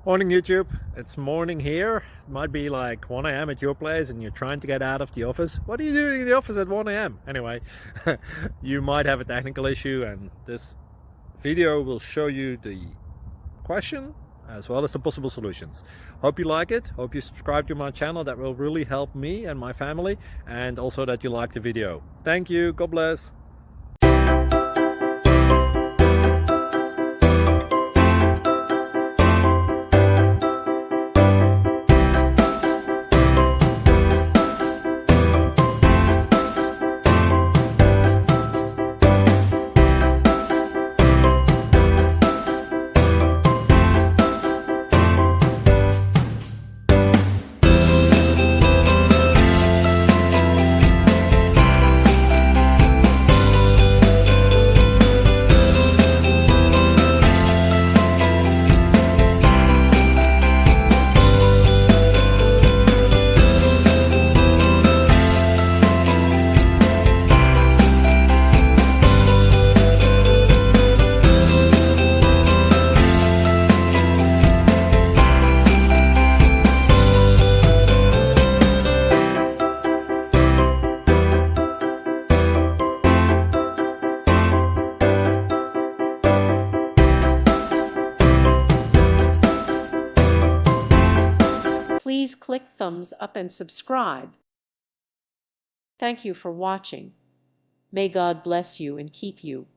Morning YouTube, it's morning here. It might be like 1 a.m. at your place and you're trying to get out of the office. What are you doing in the office at 1 a.m.? Anyway, you might have a technical issue and this video will show you the question as well as the possible solutions. Hope you like it, hope you subscribe to my channel. That will really help me and my family, and also that you like the video. Thank you, God bless. Please click thumbs up and subscribe. Thank you for watching. May God bless you and keep you.